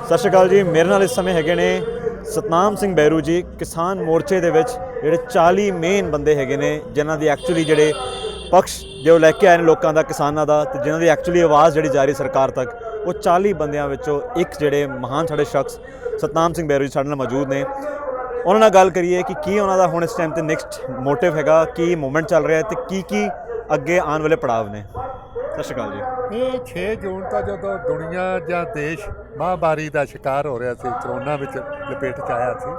ਸਤਿ ਸ਼੍ਰੀ ਅਕਾਲ ਜੀ। ਮੇਰੇ ਨਾਲ ਇਸ ਸਮੇਂ ਹੈਗੇ ਨੇ ਸਤਨਾਮ ਸਿੰਘ ਬੈਰੂ ਜੀ। ਕਿਸਾਨ ਮੋਰਚੇ ਦੇ ਵਿੱਚ ਜਿਹੜੇ 40 ਮੇਨ ਬੰਦੇ ਹੈਗੇ ਨੇ ਜਿਨ੍ਹਾਂ ਦੀ ਐਕਚੁਅਲੀ ਜਿਹੜੇ ਪਕਸ਼ ਜੋ ਲੈ ਕੇ ਆਏ ਨੇ ਲੋਕਾਂ ਦਾ, ਕਿਸਾਨਾਂ ਦਾ, ਤੇ ਜਿਨ੍ਹਾਂ ਦੀ ਐਕਚੁਅਲੀ ਆਵਾਜ਼ ਜਿਹੜੀ ਜਾ ਰਹੀ ਸਰਕਾਰ ਤੱਕ, ਉਹ 40 ਬੰਦਿਆਂ ਵਿੱਚੋਂ ਇੱਕ ਜਿਹੜੇ ਮਹਾਨ ਸਾਡੇ ਸ਼ਖਸ ਸਤਨਾਮ ਸਿੰਘ ਬੈਰੂ ਜੀ ਸਾਡੇ ਨਾਲ ਮੌਜੂਦ ਨੇ। ਉਹਨਾਂ ਨਾਲ ਗੱਲ ਕਰੀਏ ਕਿ ਕੀ ਉਹਨਾਂ ਦਾ ਹੁਣ ਇਸ ਟਾਈਮ 'ਤੇ ਨੈਕਸਟ ਮੋਟਿਵ ਹੈਗਾ, ਕੀ ਮੂਵਮੈਂਟ ਚੱਲ ਰਿਹਾ ਤੇ ਕੀ ਅੱਗੇ ਆਉਣ ਵਾਲੇ ਪੜਾਵ ਨੇ। ਸਤਿ ਸ਼੍ਰੀ ਅਕਾਲ ਜੀ। ਇਹ 6 ਜੂਨ ਤੋਂ ਜਦੋਂ ਦੁਨੀਆ ਜਾਂ ਦੇਸ਼ ਮਹਾਂਮਾਰੀ ਦਾ ਸ਼ਿਕਾਰ ਹੋ ਰਿਹਾ ਸੀ, ਕਰੋਨਾ ਵਿੱਚ ਲਪੇਟ 'ਚ ਆਇਆ ਸੀ,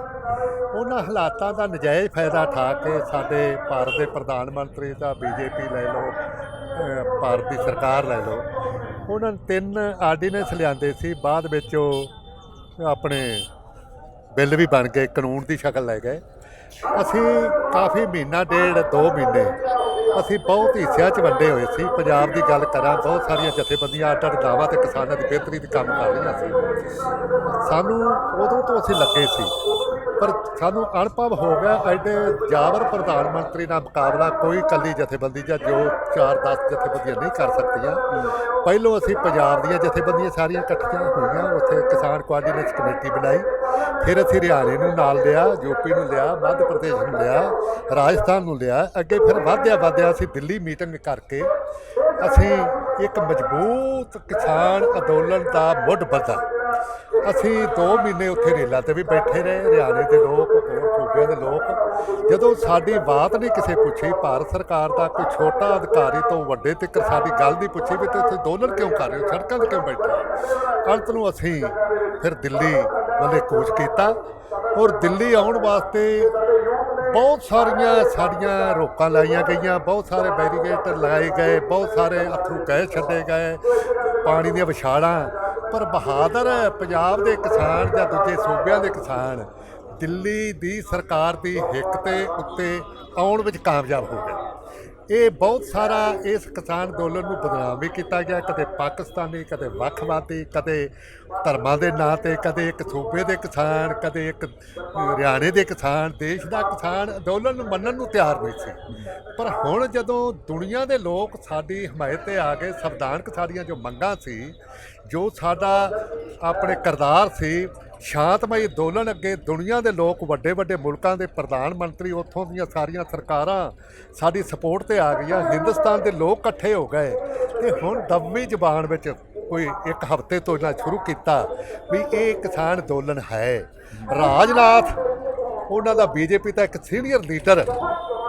ਉਹਨਾਂ ਹਾਲਾਤਾਂ ਦਾ ਨਜਾਇਜ਼ ਫਾਇਦਾ ਉਠਾ ਕੇ ਸਾਡੇ ਭਾਰਤ ਦੇ ਪ੍ਰਧਾਨ ਮੰਤਰੀ ਦਾ, ਬੀਜੇਪੀ ਲੈ ਲਓ, ਭਾਰਤ ਦੀ ਸਰਕਾਰ ਲੈ ਲਓ, ਉਹਨਾਂ ਨੇ 3 ਆਰਡੀਨੈਂਸ ਲਿਆਂਦੇ ਸੀ। ਬਾਅਦ ਵਿੱਚ ਉਹ ਆਪਣੇ ਬਿੱਲ ਵੀ ਬਣ ਗਏ, ਕਾਨੂੰਨ ਦੀ ਸ਼ਕਲ ਲੈ ਗਏ। ਅਸੀਂ ਕਾਫੀ ਮਹੀਨਾ ਡੇਢ 2 ਮਹੀਨੇ ਅਸੀਂ ਬਹੁਤ ਹਿੱਸਿਆਂ 'ਚ ਵੰਡੇ ਹੋਏ ਸੀ। ਪੰਜਾਬ ਦੀ ਗੱਲ ਕਰਾਂ, ਬਹੁਤ ਸਾਰੀਆਂ ਜਥੇਬੰਦੀਆਂ ਅੱਡ ਅੱਡ ਦਾਅਵਾ ਤੇ ਕਿਸਾਨਾਂ ਦੀ ਬਿਹਤਰੀ ਦੀ ਕੰਮ ਕਰ ਰਹੀਆਂ ਸੀ। ਸਾਨੂੰ ਉਦੋਂ ਤੋਂ ਅਸੀਂ ਲੱਗੇ ਸੀ, ਪਰ ਸਾਨੂੰ ਅਨੁਭਵ ਹੋ ਗਿਆ ਐਡੇ ਜਾਬਰ ਪ੍ਰਧਾਨ ਮੰਤਰੀ ਨਾਲ ਮੁਕਾਬਲਾ ਕੋਈ ਇਕੱਲੀ ਜਥੇਬੰਦੀ ਜਾਂ ਜੋ 4-10 ਜਥੇਬੰਦੀਆਂ ਨਹੀਂ ਕਰ ਸਕਦੀਆਂ। ਪਹਿਲੋਂ ਅਸੀਂ ਪੰਜਾਬ ਦੀਆਂ ਜਥੇਬੰਦੀਆਂ ਸਾਰੀਆਂ ਇਕੱਠੀਆਂ ਹੋਈਆਂ, ਉੱਥੇ ਕਿਸਾਨ ਕੋਆਰਡੀਨੇਸ਼ਨ ਕਮੇਟੀ ਬਣਾਈ। ਫਿਰ ਅਸੀਂ ਹਰਿਆਣੇ ਨੂੰ ਨਾਲ ਲਿਆ, ਯੂਪੀ ਨੂੰ ਲਿਆ, ਮੱਧ ਪ੍ਰਦੇਸ਼ ਨੂੰ ਲਿਆ, ਰਾਜਸਥਾਨ ਨੂੰ ਲਿਆ। ਅੱਗੇ ਫਿਰ ਵਧਦਿਆਂ ਅਸੀਂ ਦਿੱਲੀ ਮੀਟਿੰਗ ਕਰਕੇ ਅਸੀਂ ਇੱਕ ਮਜ਼ਬੂਤ ਕਿਸਾਨ ਅੰਦੋਲਨ ਦਾ ਮੁੱਢ ਬੱਧਾ। ਅਸੀਂ 2 ਮਹੀਨੇ ਉੱਥੇ ਰੇਲਾਂ 'ਤੇ ਵੀ ਬੈਠੇ ਰਹੇ, ਹਰਿਆਣੇ ਦੇ ਲੋਕ, ਹੋਰ ਸੂਬਿਆਂ ਦੇ ਲੋਕ। ਜਦੋਂ ਸਾਡੀ ਬਾਤ ਨਹੀਂ ਕਿਸੇ ਪੁੱਛੀ, ਭਾਰਤ ਸਰਕਾਰ ਦਾ ਕੋਈ ਛੋਟਾ ਅਧਿਕਾਰੀ ਤੋਂ ਵੱਡੇ ਤੱਕ ਸਾਡੀ ਗੱਲ ਨਹੀਂ ਪੁੱਛੀ ਵੀ ਤੁਸੀਂ ਅੰਦੋਲਨ ਕਿਉਂ ਕਰ ਰਹੇ ਹੋ, ਸੜਕਾਂ 'ਤੇ ਕਿਉਂ ਬੈਠੇ। ਅੰਤ ਨੂੰ ਅਸੀਂ ਫਿਰ ਦਿੱਲੀ ਵੱਲੇ ਕੂਚ ਕੀਤਾ, ਔਰ ਦਿੱਲੀ ਆਉਣ ਵਾਸਤੇ ਬਹੁਤ ਸਾਰੀਆਂ ਸਾਡੀਆਂ ਰੋਕਾਂ ਲਾਈਆਂ ਗਈਆਂ, ਬਹੁਤ ਸਾਰੇ ਬੈਰੀਗੇਡ ਲਾਏ ਗਏ, ਬਹੁਤ ਸਾਰੇ ਅਥਰੂ ਗਏ ਛੱਡੇ ਗਏ, ਪਾਣੀ ਦੀਆਂ ਵਿਛਾੜਾਂ। ਪਰ ਬਹਾਦਰ ਪੰਜਾਬ ਦੇ ਕਿਸਾਨ ਜਾਂ ਦੂਜੇ ਸੂਬਿਆਂ ਦੇ ਕਿਸਾਨ ਦਿੱਲੀ ਦੀ ਸਰਕਾਰ ਦੀ ਹਿੱਕ ਤੇ ਉੱਤੇ ਆਉਣ ਵਿੱਚ ਕਾਮਯਾਬ ਹੋ ਗਏ। ਇਹ ਬਹੁਤ ਸਾਰਾ ਇਸ ਕਿਸਾਨ ਅੰਦੋਲਨ ਨੂੰ ਬਦਨਾਮ ਵੀ ਕੀਤਾ ਗਿਆ, ਕਦੇ ਪਾਕਿਸਤਾਨੀ, ਕਦੇ ਵੱਖਵਾਦੀ, ਕਦੇ ਧਰਮਾਂ ਦੇ ਨਾਂ 'ਤੇ, ਕਦੇ ਇੱਕ ਸੂਬੇ ਦੇ ਕਿਸਾਨ, ਕਦੇ ਇੱਕ ਹਰਿਆਣੇ ਦੇ ਕਿਸਾਨ। ਦੇਸ਼ ਦਾ ਕਿਸਾਨ ਅੰਦੋਲਨ ਨੂੰ ਮੰਨਣ ਨੂੰ ਤਿਆਰ ਨਹੀਂ ਸੀ। ਪਰ ਹੁਣ ਜਦੋਂ ਦੁਨੀਆ ਦੇ ਲੋਕ ਸਾਡੀ ਹਮਾਇਤ 'ਤੇ ਆ ਗਏ, ਸੰਵਿਧਾਨਕ ਸਾਡੀਆਂ ਜੋ ਮੰਗਾਂ ਸੀ, ਜੋ ਸਾਡਾ ਆਪਣੇ ਕਿਰਦਾਰ ਸੀ, ਸ਼ਾਂਤਮਈ ਅੰਦੋਲਨ ਅੱਗੇ ਦੁਨੀਆ ਦੇ ਲੋਕ, ਵੱਡੇ ਵੱਡੇ ਮੁਲਕਾਂ ਦੇ ਪ੍ਰਧਾਨ ਮੰਤਰੀ, ਉੱਥੋਂ ਦੀਆਂ ਸਾਰੀਆਂ ਸਰਕਾਰਾਂ ਸਾਡੀ ਸਪੋਰਟ 'ਤੇ ਆ ਗਈਆਂ, ਹਿੰਦੁਸਤਾਨ ਦੇ ਲੋਕ ਇਕੱਠੇ ਹੋ ਗਏ। ਅਤੇ ਹੁਣ ਦਮੀ ਜ਼ਬਾਨ ਵਿੱਚ ਕੋਈ 1 ਹਫ਼ਤੇ ਤੋਂ ਇਹਨਾਂ ਸ਼ੁਰੂ ਕੀਤਾ ਵੀ ਇਹ ਕਿਸਾਨ ਅੰਦੋਲਨ ਹੈ। ਰਾਜਨਾਥ ਉਹਨਾਂ ਦਾ ਬੀਜੇਪੀ ਦਾ ਇੱਕ ਸੀਨੀਅਰ ਲੀਡਰ,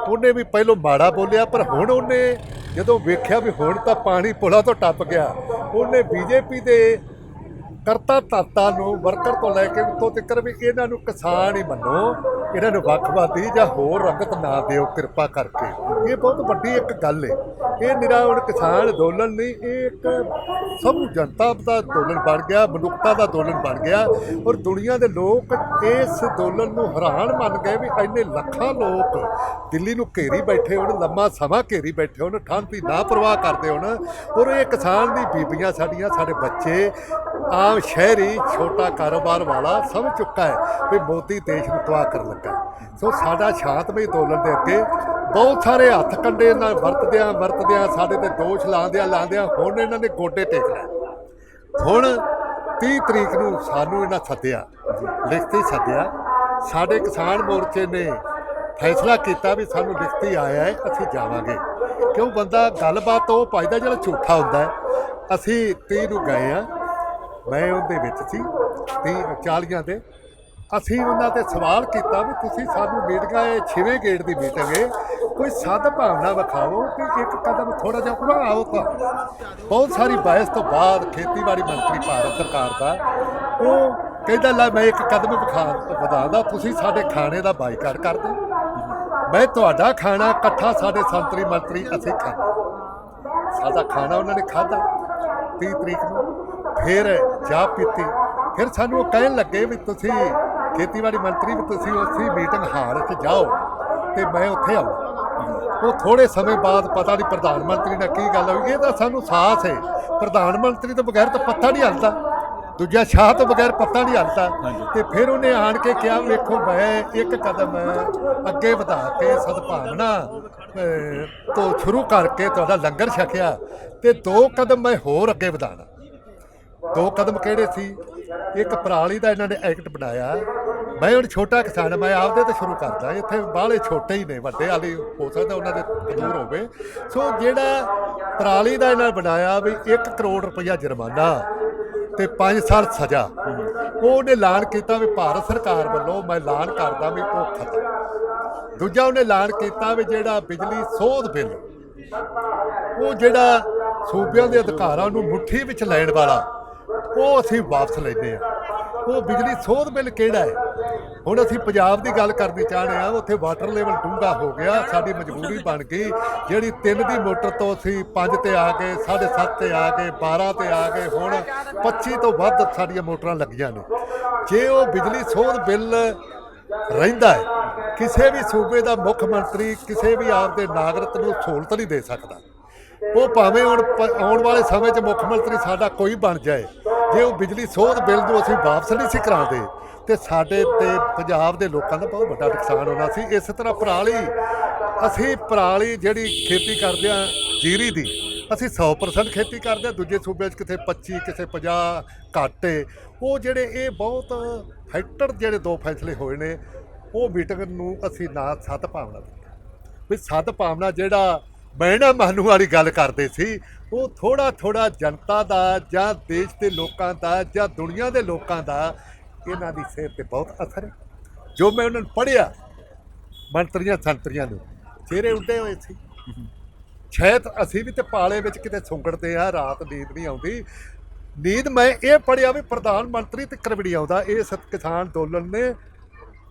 ਉਹਨੇ ਵੀ ਪਹਿਲੋਂ ਮਾੜਾ ਬੋਲਿਆ, ਪਰ ਹੁਣ ਉਹਨੇ ਜਦੋਂ ਵੇਖਿਆ ਵੀ ਹੁਣ ਤਾਂ ਪਾਣੀ ਪੁਲਾਂ ਤੋਂ ਟੱਪ ਗਿਆ, ਉਹਨੇ ਬੀਜੇਪੀ ਦੇ ਕਰਤਾ ਧਰਤਾ ਨੂੰ, ਵਰਕਰ ਤੋਂ ਲੈ ਕੇ ਉੱਤੋਂ ਤੱਕ, ਵੀ ਇਹਨਾਂ ਨੂੰ ਕਿਸਾਨ ਹੀ ਮੰਨੋ, ਇਹਨਾਂ ਨੂੰ ਵੱਖਵਾਦੀ ਜਾਂ ਹੋਰ ਰੰਗਤ ਨਾ ਦਿਓ ਕਿਰਪਾ ਕਰਕੇ। ਇਹ ਬਹੁਤ ਵੱਡੀ ਇੱਕ ਗੱਲ ਹੈ। ਇਹ ਨਿਰਾ ਹੁਣ ਕਿਸਾਨ ਅੰਦੋਲਨ ਨਹੀਂ, ਇਹ ਇੱਕ ਸਭ ਜਨਤਾ ਦਾ ਅੰਦੋਲਨ ਬਣ ਗਿਆ, ਮਨੁੱਖਤਾ ਦਾ ਅੰਦੋਲਨ ਬਣ ਗਿਆ। ਔਰ ਦੁਨੀਆ ਦੇ ਲੋਕ ਇਸ ਅੰਦੋਲਨ ਨੂੰ ਹੈਰਾਨ ਮੰਨ ਗਏ ਵੀ ਇੰਨੇ ਲੱਖਾਂ ਲੋਕ ਦਿੱਲੀ ਨੂੰ ਘੇਰੀ ਬੈਠੇ ਹੋਣ, ਲੰਮਾ ਸਮਾਂ ਘੇਰੀ ਬੈਠੇ ਹੋਣ, ਠੰਡ ਦੀ ਨਾ ਪਰਵਾਹ ਕਰਦੇ ਹੋਣ। ਔਰ ਇਹ ਕਿਸਾਨ ਦੀ ਬੀਬੀਆਂ ਸਾਡੀਆਂ, ਸਾਡੇ ਬੱਚੇ, ਆਮ ਸ਼ਹਿਰੀ, ਛੋਟਾ ਕਾਰੋਬਾਰ ਵਾਲਾ ਸਮਝ ਚੁੱਕਾ ਹੈ ਵੀ ਮੋਦੀ ਦੇਸ਼ ਨੂੰ ਤਬਾਹ ਕਰਨ ਲੱਗਾ। ਸੋ ਸਾਡਾ ਸ਼ਾਂਤਮਈ ਅੰਦੋਲਨ ਦੇ ਅੱਗੇ ਬਹੁਤ ਸਾਰੇ ਹੱਥ ਕੰਡੇ ਨਾਲ ਵਰਤਦਿਆਂ ਸਾਡੇ 'ਤੇ ਦੋਸ਼ ਲਾਉਂਦਿਆਂ ਹੁਣ ਇਹਨਾਂ ਨੇ ਗੋਡੇ ਟੇਕ ਲਏ। ਹੁਣ 30 ਤਰੀਕ ਨੂੰ ਸਾਨੂੰ ਇਹਨਾਂ ਸੱਦਿਆ, ਲਿਖਤੀ ਸੱਦਿਆ। ਸਾਡੇ ਕਿਸਾਨ ਮੋਰਚੇ ਨੇ ਫੈਸਲਾ ਕੀਤਾ ਵੀ ਸਾਨੂੰ ਲਿਖਤੀ ਆਇਆ ਹੈ, ਅਸੀਂ ਜਾਵਾਂਗੇ। ਕਿਉਂ ਬੰਦਾ ਗੱਲਬਾਤ ਉਹ ਪਾਈਦਾ ਜਿਹੜਾ ਝੂਠਾ ਹੁੰਦਾ ਹੈ। ਅਸੀਂ 30 ਨੂੰ ਗਏ ਹਾਂ, ਮੈਂ ਉਹਦੇ ਵਿੱਚ ਸੀ 40 ਦੇ। ਅਸੀਂ ਉਹਨਾਂ 'ਤੇ ਸਵਾਲ ਕੀਤਾ ਵੀ ਤੁਸੀਂ ਸਾਨੂੰ ਮੀਟਿੰਗਾਂ, ਇਹ 6ਵੇਂ ਗੇੜ ਦੀ ਮੀਟਿੰਗ ਹੈ, ਕੋਈ ਸਦ ਭਾਵਨਾ ਵਿਖਾਓ ਕਿ ਇੱਕ ਕਦਮ ਥੋੜ੍ਹਾ ਜਿਹਾ ਉੜਾਓ। ਤਾਂ ਬਹੁਤ ਸਾਰੀ ਬਹਿਸ ਤੋਂ ਬਾਅਦ ਖੇਤੀਬਾੜੀ ਮੰਤਰੀ ਭਾਰਤ ਸਰਕਾਰ ਦਾ ਉਹ ਕਹਿੰਦਾ ਲੈ ਮੈਂ ਇੱਕ ਕਦਮ ਵਧਾਉਂਦਾ, ਤੁਸੀਂ ਸਾਡੇ ਖਾਣੇ ਦਾ ਬਾਈਕਾਟ ਕਰ ਦਿਓ। ਮੈਂ ਤੁਹਾਡਾ ਖਾਣਾ ਇਕੱਠਾ, ਸਾਡੇ ਸੰਤਰੀ ਮੰਤਰੀ ਅਸੀਂ ਖਾਣਾ। ਸਾਡਾ ਖਾਣਾ ਉਹਨਾਂ ਨੇ ਖਾਧਾ 30 ਤਰੀਕ ਨੂੰ। ਫਿਰ ਚਾਹ ਪੀਤੀ। ਫਿਰ ਸਾਨੂੰ ਉਹ ਕਹਿਣ ਲੱਗੇ ਵੀ ਤੁਸੀਂ ਖੇਤੀਬਾੜੀ ਮੰਤਰੀ, ਵੀ ਤੁਸੀਂ ਉਸੇ ਮੀਟਿੰਗ ਹਾਲ 'ਚ ਜਾਓ ਅਤੇ ਮੈਂ ਉੱਥੇ ਆਊਂ। ਉਹ ਥੋੜ੍ਹੇ ਸਮੇਂ ਬਾਅਦ ਪਤਾ ਨਹੀਂ ਪ੍ਰਧਾਨ ਮੰਤਰੀ ਨਾਲ ਕੀ ਗੱਲ ਹੋਈ। ਇਹ ਤਾਂ ਸਾਨੂੰ ਸਾਹਸ ਹੈ, ਪ੍ਰਧਾਨ ਮੰਤਰੀ ਤੋਂ ਬਗੈਰ ਤਾਂ ਪੱਤਾ ਨਹੀਂ ਹਲਦਾ, ਦੂਜਾ ਸ਼ਾਹ ਤੋਂ ਬਗੈਰ ਪੱਤਾ ਨਹੀਂ ਹਲਦਾ। ਅਤੇ ਫਿਰ ਉਹਨੇ ਆਣ ਕੇ ਕਿਹਾ ਵੇਖੋ ਮੈਂ ਇੱਕ ਕਦਮ ਅੱਗੇ ਵਧਾ ਕੇ ਸਦਭਾਵਨਾ ਤੋਂ ਸ਼ੁਰੂ ਕਰਕੇ ਤੁਹਾਡਾ ਲੰਗਰ ਛਕਿਆ, ਅਤੇ 2 ਕਦਮ ਮੈਂ ਹੋਰ ਅੱਗੇ ਵਧਾਉਣਾ। 2 ਕਦਮ ਕਿਹੜੇ ਸੀ? ਇੱਕ ਪਰਾਲੀ ਦਾ ਇਹਨਾਂ ਨੇ ਐਕਟ ਬਣਾਇਆ। ਮੈਂ ਹੁਣ ਛੋਟਾ ਕਿਸਾਨ, ਮੈਂ ਆਪਦੇ ਤੋਂ ਸ਼ੁਰੂ ਕਰਦਾ। ਇੱਥੇ ਬਾਹਲੇ ਛੋਟੇ ਹੀ ਨੇ, ਵੱਡੇ ਵਾਲੀ ਹੋ ਸਕਦਾ ਉਹਨਾਂ ਦੇ ਦੂਰ ਹੋਵੇ। ਸੋ ਜਿਹੜਾ ਪਰਾਲੀ ਦਾ ਇਹਨਾਂ ਨੇ ਬਣਾਇਆ ਵੀ 1 ਕਰੋੜ ਰੁਪਈਆ ਜੁਰਮਾਨਾ ਤੇ 5 ਸਾਲ ਸਜ਼ਾ, ਉਹਨੇ ਐਲਾਨ ਕੀਤਾ ਵੀ ਭਾਰਤ ਸਰਕਾਰ ਵੱਲੋਂ ਮੈਂ ਐਲਾਨ ਕਰਦਾ ਵੀ ਉਹ ਖਤਮ। ਦੂਜਾ ਉਹਨੇ ਐਲਾਨ ਕੀਤਾ ਵੀ ਜਿਹੜਾ ਬਿਜਲੀ ਸੋਧ ਬਿੱਲ, ਉਹ ਜਿਹੜਾ ਸੂਬਿਆਂ ਦੇ ਅਧਿਕਾਰਾਂ ਨੂੰ ਮੁੱਠੀ ਵਿੱਚ ਲੈਣ ਵਾਲਾ, ਉਹ ਅਸੀਂ ਵਾਪਸ ਲੈਂਦੇ ਹਾਂ। ਉਹ ਬਿਜਲੀ ਸੋਧ ਬਿੱਲ ਕਿਹੜਾ ਹੈ? ਹੁਣ ਅਸੀਂ ਪੰਜਾਬ ਦੀ ਗੱਲ ਕਰਨੀ ਚਾਹੁੰਦੇ ਹਾਂ। ਉੱਥੇ ਵਾਟਰ ਲੈਵਲ ਡੂੰਘਾ ਹੋ ਗਿਆ, ਸਾਡੀ ਮਜਬੂਰੀ ਬਣ ਗਈ। ਜਿਹੜੀ 3 ਦੀ ਮੋਟਰ ਤੋਂ ਅਸੀਂ 5 ਤੇ ਆ ਗਏ, 7.5 ਤੇ ਆ ਗਏ, 12 ਤੇ ਆ ਗਏ, ਹੁਣ 25 ਤੋਂ ਵੱਧ ਸਾਡੀਆਂ ਮੋਟਰਾਂ ਲੱਗੀਆਂ ਨੇ। ਜੇ ਉਹ ਬਿਜਲੀ ਸੋਧ ਬਿੱਲ ਰਹਿੰਦਾ ਹੈ, ਕਿਸੇ ਵੀ ਸੂਬੇ ਦਾ ਮੁੱਖ ਮੰਤਰੀ ਕਿਸੇ ਵੀ ਆਪਦੇ ਨਾਗਰਿਕ ਨੂੰ ਸਹੂਲਤ ਨਹੀਂ ਦੇ ਸਕਦਾ। ਉਹ ਭਾਵੇਂ ਹੁਣ ਆਉਣ ਵਾਲੇ ਸਮੇਂ 'ਚ ਮੁੱਖ ਮੰਤਰੀ ਸਾਡਾ ਕੋਈ ਬਣ ਜਾਏ, ਜੇ ਉਹ ਬਿਜਲੀ ਸੋਧ ਬਿੱਲ ਨੂੰ ਅਸੀਂ ਵਾਪਸ ਨਹੀਂ ਸੀ ਕਰਾਉਂਦੇ ਤੇ ਸਾਡੇ ਤੇ ਪੰਜਾਬ ਦੇ ਲੋਕਾਂ ਦਾ ਬਹੁਤ ਵੱਡਾ ਨੁਕਸਾਨ ਹੋਣਾ ਸੀ। ਇਸ ਤਰ੍ਹਾਂ ਪਰਾਲੀ, ਅਸੀਂ ਪਰਾਲੀ ਜਿਹੜੀ ਖੇਤੀ ਕਰਦੇ ਹਾਂ ਜੀਰੀ ਦੀ, ਅਸੀਂ 100% ਖੇਤੀ ਕਰਦੇ ਹਾਂ। ਦੂਜੇ ਸੂਬਿਆਂ 'ਚ ਕਿਤੇ 25, ਕਿਸੇ 50 ਘੱਟ ਏ। ਉਹ ਜਿਹੜੇ ਇਹ ਬਹੁਤ ਹੈਕਟਰ ਜਿਹੜੇ 2 ਫੈਸਲੇ ਹੋਏ ਨੇ, ਉਹ ਮੀਟਿੰਗ ਨੂੰ ਅਸੀਂ ਨਾ ਸੱਤ ਭਾਵਨਾ ਵੀ ਸੱਤ ਭਾਵਨਾ ਜਿਹੜਾ ਬਹਿਣਾ ਮਾਨੂ ਵਾਲੀ ਗੱਲ ਕਰਦੇ ਸੀ, ਉਹ ਥੋੜ੍ਹਾ ਜਨਤਾ ਦਾ ਜਾਂ ਦੇਸ਼ ਦੇ ਲੋਕਾਂ ਦਾ ਜਾਂ ਦੁਨੀਆ ਦੇ ਲੋਕਾਂ ਦਾ ਇਹਨਾਂ ਦੀ ਸਿਹਤ 'ਤੇ ਬਹੁਤ ਅਸਰ ਹੈ। ਜੋ ਮੈਂ ਉਹਨਾਂ ਨੂੰ ਪੜ੍ਹਿਆ, ਮੰਤਰੀਆਂ ਸੰਤਰੀਆਂ ਨੂੰ ਚਿਹਰੇ ਉੱਡੇ ਹੋਏ ਸੀ। ਸ਼ਾਇਦ ਅਸੀਂ ਵੀ ਤੇ ਪਾਲੇ ਵਿੱਚ ਕਿਤੇ ਸੁੰਗੜਦੇ ਆ, ਰਾਤ ਨੀਂਦ ਨਹੀਂ ਆਉਂਦੀ। ਨੀਂਦ ਮੈਂ ਇਹ ਪੜ੍ਹਿਆ ਵੀ ਪ੍ਰਧਾਨ ਮੰਤਰੀ ਤੇ ਕਰਵੜੀ ਆਉਂਦਾ। ਇਸ ਕਿਸਾਨ ਅੰਦੋਲਨ ਨੇ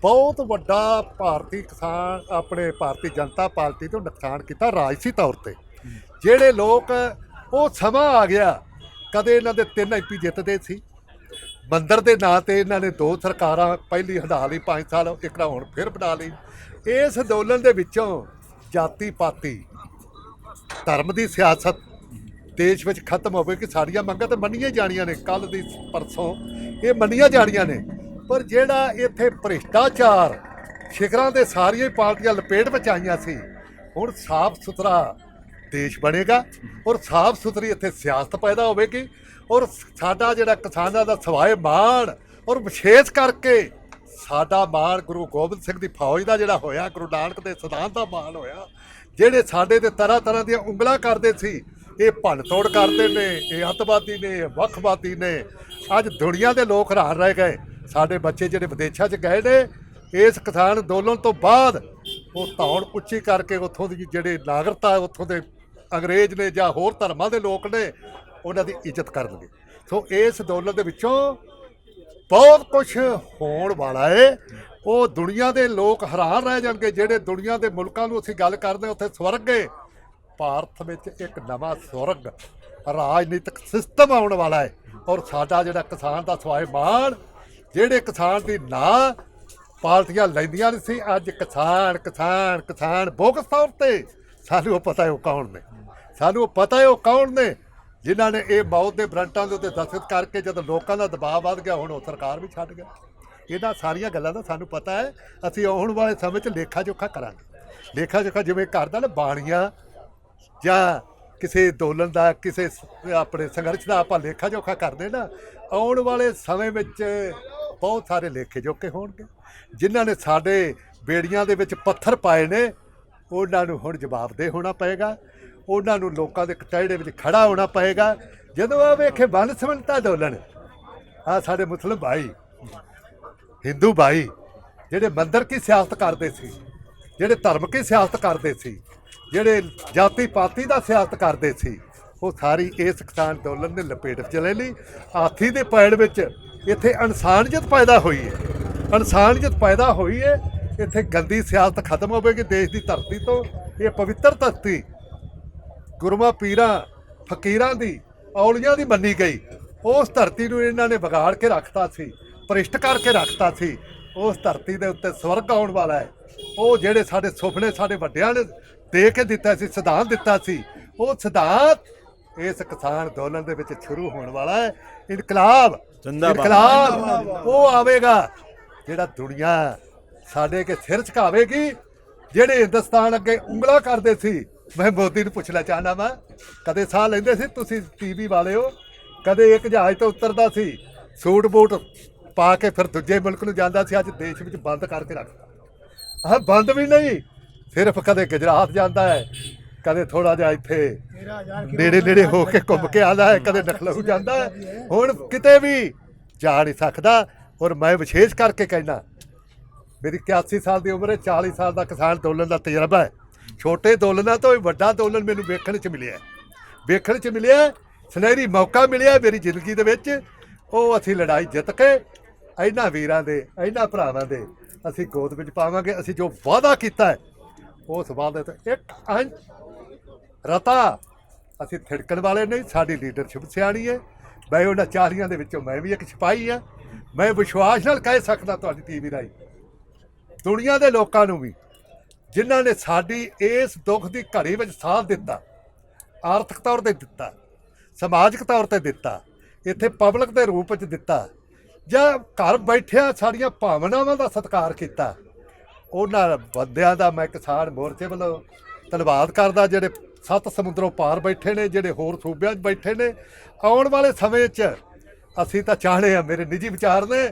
ਬਹੁਤ ਵੱਡਾ ਭਾਰਤੀ ਕਿਸਾਨ, ਆਪਣੇ ਭਾਰਤੀ ਜਨਤਾ ਪਾਰਟੀ ਤੋਂ ਨੁਕਸਾਨ ਕੀਤਾ ਰਾਜਸੀ ਤੌਰ 'ਤੇ। ਜਿਹੜੇ ਲੋਕ, ਉਹ ਸਮਾਂ ਆ ਗਿਆ, ਕਦੇ ਇਹਨਾਂ ਦੇ 3 MP ਜਿੱਤਦੇ ਸੀ। ਮੰਦਰ ਦੇ ਨਾਂ 'ਤੇ ਇਹਨਾਂ ਨੇ 2 ਸਰਕਾਰਾਂ ਪਹਿਲੀ ਹਟਾ ਲਈ, 5 ਸਾਲ, ਇੱਕ ਹੁਣ ਫਿਰ ਬਣਾ ਲਈ। ਇਸ ਅੰਦੋਲਨ ਦੇ ਵਿੱਚੋਂ ਜਾਤੀ ਪਾਤੀ, ਧਰਮ ਦੀ ਸਿਆਸਤ ਦੇਸ਼ ਵਿੱਚ ਖਤਮ ਹੋਵੇ ਕਿ ਸਾਡੀਆਂ ਮੰਗਾਂ ਤਾਂ ਮੰਨੀਆਂ ਜਾਣੀਆਂ ਨੇ, ਕੱਲ੍ਹ ਦੀ ਪਰਸੋਂ ਇਹ ਮੰਨੀਆਂ ਜਾਣੀਆਂ ਨੇ। ਪਰ ਜਿਹੜਾ ਇੱਥੇ ਭ੍ਰਿਸ਼ਟਾਚਾਰ ਸ਼ਿਖਰਾਂ ਦੇ ਸਾਰੀਆਂ ਪਾਰਟੀਆਂ ਲਪੇਟ ਵਿੱਚ ਆਈਆਂ ਸੀ, ਹੁਣ ਸਾਫ਼ ਸੁਥਰਾ ਦੇਸ਼ ਬਣੇਗਾ ਔਰ ਸਾਫ਼ ਸੁਥਰੀ ਇੱਥੇ ਸਿਆਸਤ ਪੈਦਾ ਹੋਵੇਗੀ। ਔਰ ਸਾਡਾ ਜਿਹੜਾ ਕਿਸਾਨਾਂ ਦਾ ਸਵਾਏ ਮਾਣ, ਔਰ ਵਿਸ਼ੇਸ਼ ਕਰਕੇ ਸਾਡਾ ਮਾਣ ਗੁਰੂ ਗੋਬਿੰਦ ਸਿੰਘ ਦੀ ਫੌਜ ਦਾ ਜਿਹੜਾ ਹੋਇਆ, ਗੁਰੂ ਨਾਨਕ ਦੇ ਸਿਧਾਂਤ ਦਾ ਮਾਣ ਹੋਇਆ। ਜਿਹੜੇ ਸਾਡੇ ਤੇ ਤਰ੍ਹਾਂ ਦੀਆਂ ਉਂਗਲਾਂ ਕਰਦੇ ਸੀ, ਇਹ ਭੰਨ ਤੋੜ ਕਰਦੇ ਨੇ, ਇਹ ਅੱਤਵਾਦੀ ਨੇ, ਇਹ ਵੱਖਵਾਦੀ ਨੇ। ਅੱਜ ਦੁਨੀਆ ਦੇ ਲੋਕ ਹੈਰਾਨ ਰਹਿ ਗਏ। ਸਾਡੇ ਬੱਚੇ ਜਿਹੜੇ ਵਿਦੇਸ਼ਾਂ 'ਚ ਗਏ ਨੇ, ਇਸ ਕਿਸਾਨ ਅੰਦੋਲਨ ਤੋਂ ਬਾਅਦ ਉਹ ਧੌਣ ਉੱਚੀ ਕਰਕੇ ਉੱਥੋਂ ਦੀ ਜਿਹੜੇ ਨਾਗਰਿਕਤਾ, ਉੱਥੋਂ ਦੇ ਅੰਗਰੇਜ਼ ਨੇ ਜਾਂ ਹੋਰ ਧਰਮਾਂ ਦੇ ਲੋਕ ਨੇ, ਉਹਨਾਂ ਦੀ ਇੱਜ਼ਤ ਕਰਨਗੇ। ਸੋ ਇਸ ਅੰਦੋਲਨ ਦੇ ਵਿੱਚੋਂ ਬਹੁਤ ਕੁਛ ਹੋਣ ਵਾਲਾ ਹੈ। ਉਹ ਦੁਨੀਆ ਦੇ ਲੋਕ ਹੈਰਾਨ ਰਹਿ ਜਾਣਗੇ। ਜਿਹੜੇ ਦੁਨੀਆ ਦੇ ਮੁਲਕਾਂ ਨੂੰ ਅਸੀਂ ਗੱਲ ਕਰਦੇ, ਉੱਥੇ ਸਵਰਗ ਹੈ। ਭਾਰਤ ਵਿੱਚ ਇੱਕ ਨਵਾਂ ਸਵਰਗ ਰਾਜਨੀਤਿਕ ਸਿਸਟਮ ਆਉਣ ਵਾਲਾ ਹੈ। ਔਰ ਸਾਡਾ ਜਿਹੜਾ ਕਿਸਾਨ ਦਾ ਸਵਾਏ ਮਾਣ, ਜਿਹੜੇ ਕਿਸਾਨ ਦੀ ਨਾਂ ਪਾਰਟੀਆਂ ਲੈਂਦੀਆਂ ਨਹੀਂ ਸੀ, ਅੱਜ ਕਿਸਾਨ ਕਿਸਾਨ ਕਿਸਾਨ ਬੋਗਸ ਤੌਰ 'ਤੇ ਸਾਨੂੰ ਉਹ ਪਤਾ ਹੈ ਉਹ ਕੌਣ ਨੇ। ਸਾਨੂੰ ਉਹ ਪਤਾ ਹੈ ਉਹ ਕੌਣ ਨੇ ਜਿਨ੍ਹਾਂ ਨੇ ਇਹ ਮੌਤ ਦੇ ਵਾਰੰਟਾਂ ਦੇ ਉੱਤੇ ਦਸਤਖਤ ਕਰਕੇ, ਜਦੋਂ ਲੋਕਾਂ ਦਾ ਦਬਾਅ ਵੱਧ ਗਿਆ, ਹੁਣ ਉਹ ਸਰਕਾਰ ਵੀ ਛੱਡ ਗਿਆ। ਇਹਨਾਂ ਸਾਰੀਆਂ ਗੱਲਾਂ ਦਾ ਸਾਨੂੰ ਪਤਾ ਹੈ। ਅਸੀਂ ਆਉਣ ਵਾਲੇ ਸਮੇਂ 'ਚ ਲੇਖਾ ਜੋਖਾ ਕਰਾਂਗੇ। ਲੇਖਾ ਜੋਖਾ ਜਿਵੇਂ ਕਰਦਾ ਨਾ ਬਾਣੀਆਂ ਜਾਂ ਕਿਸੇ ਅੰਦੋਲਨ ਦਾ, ਕਿਸੇ ਆਪਣੇ ਸੰਘਰਸ਼ ਦਾ ਆਪਾਂ ਲੇਖਾ ਜੋਖਾ ਕਰਦੇ ਨਾ, ਆਉਣ ਵਾਲੇ ਸਮੇਂ ਵਿੱਚ ਬਹੁਤ ਸਾਰੇ ਲੇਖੇ ਜੋਖੇ ਹੋਣਗੇ। ਜਿਨ੍ਹਾਂ ਨੇ ਸਾਡੇ ਬੇੜੀਆਂ ਦੇ ਵਿੱਚ ਪੱਥਰ ਪਾਏ ਨੇ, ਉਹਨਾਂ ਨੂੰ ਹੁਣ ਜਵਾਬਦੇਹ ਹੋਣਾ ਪਏਗਾ। ਉਹਨਾਂ ਨੂੰ ਲੋਕਾਂ ਦੇ ਕਟਹਿੜੇ ਵਿੱਚ ਖੜਾ ਹੋਣਾ ਪਏਗਾ। ਜਦੋਂ ਆ ਵੇਖੇ ਵੰਨ ਸੁਵੰਨਤਾ ਅੰਦੋਲਨ, ਆ ਸਾਡੇ ਮੁਸਲਿਮ ਭਾਈ, ਹਿੰਦੂ ਭਾਈ, ਜਿਹੜੇ ਮੰਦਰ ਕੀ ਸਿਆਸਤ ਕਰਦੇ ਸੀ, ਜਿਹੜੇ ਧਰਮ ਕੀ ਸਿਆਸਤ ਕਰਦੇ ਸੀ, ਜਿਹੜੇ ਜਾਤੀ ਪਾਤੀ ਦਾ ਸਿਆਸਤ ਕਰਦੇ ਸੀ, ਉਹ ਸਾਰੀ ਇਸ ਕਿਸਾਨ ਅੰਦੋਲਨ ਨੇ ਲਪੇਟ ਵਿੱਚ ਲੈ ਲਈ। ਹਾਥੀ ਦੇ ਪੈੜ ਵਿੱਚ ਇੱਥੇ ਇਨਸਾਨੀਅਤ ਪੈਦਾ ਹੋਈ ਹੈ। ਇਨਸਾਨੀਅਤ ਪੈਦਾ ਹੋਈ ਹੈ। ਇੱਥੇ ਗੰਦੀ ਸਿਆਸਤ ਖਤਮ ਹੋਵੇਗੀ ਦੇਸ਼ ਦੀ ਧਰਤੀ ਤੋਂ। ਇਹ ਪਵਿੱਤਰ ਧਰਤੀ ਗੁਰੂਆਂ ਪੀਰਾਂ ਫਕੀਰਾਂ ਦੀ, ਔਲੀਆਂ ਦੀ ਮੰਨੀ ਗਈ। ਉਸ ਧਰਤੀ ਨੂੰ ਇਹਨਾਂ ਨੇ ਵਿਗਾੜ ਕੇ ਰੱਖਤਾ ਸੀ, ਭ੍ਰਿਸ਼ਟ ਕਰਕੇ ਰੱਖਤਾ ਸੀ। ਉਸ ਧਰਤੀ ਦੇ ਉੱਤੇ ਸਵਰਗ ਆਉਣ ਵਾਲਾ ਹੈ। ਉਹ ਜਿਹੜੇ ਸਾਡੇ ਸੁਪਨੇ ਸਾਡੇ ਵੱਡਿਆਂ ਨੇ ਦੇ ਕੇ ਦਿੱਤਾ ਸੀ, ਸਿਧਾਂਤ ਦਿੱਤਾ ਸੀ, ਉਹ ਸਿਧਾਂਤ ਇਸ ਕਿਸਾਨ ਅੰਦੋਲਨ ਦੇ ਵਿੱਚ ਸ਼ੁਰੂ ਹੋਣ ਵਾਲਾ ਹੈ। ਇਨਕਲਾਬ ਉਹ ਆਵੇਗਾ ਜਿਹੜਾ ਦੁਨੀਆ ਸਾਡੇ ਕੇ ਸਿਰ ਝੁਕਾਵੇਗੀ। ਜਿਹੜੇ ਹਿੰਦੁਸਤਾਨ ਅੱਗੇ ਉਂਗਲਾਂ ਕਰਦੇ ਸੀ, ਮੈਂ ਮੋਦੀ ਨੂੰ ਪੁੱਛਣਾ ਚਾਹੁੰਦਾ ਵਾਂ, ਕਦੇ ਸਾਹ ਲੈਂਦੇ ਸੀ ਤੁਸੀਂ TV ਵਾਲੇ ਹੋ? ਕਦੇ ਇੱਕ ਜਹਾਜ਼ ਤੋਂ ਉਤਰਦਾ ਸੀ, ਸੂਟ ਬੂਟ ਪਾ ਕੇ ਫਿਰ ਦੂਜੇ ਮੁਲਕ ਨੂੰ ਜਾਂਦਾ ਸੀ, ਅੱਜ ਦੇਸ਼ ਵਿੱਚ ਬੰਦ ਕਰਕੇ ਰੱਖਦਾ। ਆਹ ਬੰਦ ਵੀ ਨਹੀਂ, ਸਿਰਫ ਕਦੇ ਗੁਜਰਾਤ ਜਾਂਦਾ ਹੈ, ਕਦੇ ਥੋੜਾ ਜਿਹਾ ਇੱਥੇ ਨੇੜੇ ਨੇੜੇ ਹੋ ਕੇ ਘੁੰਮ ਕੇ ਆਉਂਦਾ ਹੈ, ਕਦੇ ਲਖਨਊ ਜਾਂਦਾ ਹੈ, ਹੁਣ ਕਿਤੇ ਵੀ ਜਾ ਨਹੀਂ ਸਕਦਾ। ਔਰ ਮੈਂ ਵਿਸ਼ੇਸ਼ ਕਰਕੇ ਕਹਿਣਾ, ਮੇਰੀ 81 ਸਾਲ ਦੀ ਉਮਰ ਹੈ, 40 ਸਾਲ ਦਾ ਕਿਸਾਨ ਅੰਦੋਲਨ ਦਾ ਤਜਰਬਾ ਹੈ। ਛੋਟੇ ਅੰਦੋਲਨਾਂ ਤੋਂ ਵੀ ਵੱਡਾ ਅੰਦੋਲਨ ਮੈਨੂੰ ਵੇਖਣ 'ਚ ਮਿਲਿਆ, ਸੁਨਹਿਰੀ ਮੌਕਾ ਮਿਲਿਆ ਮੇਰੀ ਜ਼ਿੰਦਗੀ ਦੇ ਵਿੱਚ। ਉਹ ਅਸੀਂ ਲੜਾਈ ਜਿੱਤ ਕੇ ਇਹਨਾਂ ਵੀਰਾਂ ਦੇ, ਇਹਨਾਂ ਭਰਾਵਾਂ ਦੇ ਅਸੀਂ ਗੋਦ ਵਿੱਚ ਪਾਵਾਂਗੇ। ਅਸੀਂ ਜੋ ਵਾਅਦਾ ਕੀਤਾ ਹੈ ਉਸ ਵਾਅਦੇ ਤੋਂ ਇੱਕ ਅੰਸ਼ ਰਤਾ ਅਸੀਂ ਥਿੜਕਣ ਵਾਲੇ ਨਹੀਂ। ਸਾਡੀ ਲੀਡਰਸ਼ਿਪ ਸਿਆਣੀ ਹੈ। ਮੈਂ ਉਹਨਾਂ 40 ਦੇ ਵਿੱਚੋਂ ਮੈਂ ਵੀ ਇੱਕ ਸਿਪਾਹੀ ਹਾਂ। ਮੈਂ ਵਿਸ਼ਵਾਸ ਨਾਲ ਕਹਿ ਸਕਦਾ ਤੁਹਾਡੀ ਟੀਵੀ ਰਾਹੀਂ ਦੁਨੀਆ ਦੇ ਲੋਕਾਂ ਨੂੰ ਵੀ, ਜਿਨ੍ਹਾਂ ਨੇ ਸਾਡੀ ਇਸ ਦੁੱਖ ਦੀ ਘੜੀ ਵਿੱਚ ਸਾਥ ਦਿੱਤਾ, ਆਰਥਿਕ ਤੌਰ 'ਤੇ ਦਿੱਤਾ, ਸਮਾਜਿਕ ਤੌਰ 'ਤੇ ਦਿੱਤਾ, ਇੱਥੇ ਪਬਲਿਕ ਦੇ ਰੂਪ ਵਿੱਚ ਦਿੱਤਾ, ਜਾਂ ਘਰ ਬੈਠਿਆਂ ਸਾਡੀਆਂ ਭਾਵਨਾਵਾਂ ਦਾ ਸਤਿਕਾਰ ਕੀਤਾ, ਉਹਨਾਂ ਬੰਦਿਆਂ ਦਾ ਮੈਂ ਕਿਸਾਨ ਮੋਰਚੇ ਵੱਲੋਂ ਧੰਨਵਾਦ ਕਰਦਾ, ਜਿਹੜੇ 7 ਸਮੁੰਦਰੋਂ ਪਾਰ ਬੈਠੇ ਨੇ, ਜਿਹੜੇ ਹੋਰ ਸੂਬਿਆਂ 'ਚ ਬੈਠੇ ਨੇ। ਆਉਣ ਵਾਲੇ ਸਮੇਂ 'ਚ ਅਸੀਂ ਤਾਂ ਚਾਹਣੇ ਆ, ਮੇਰੇ ਨਿੱਜੀ ਵਿਚਾਰ ਨੇ,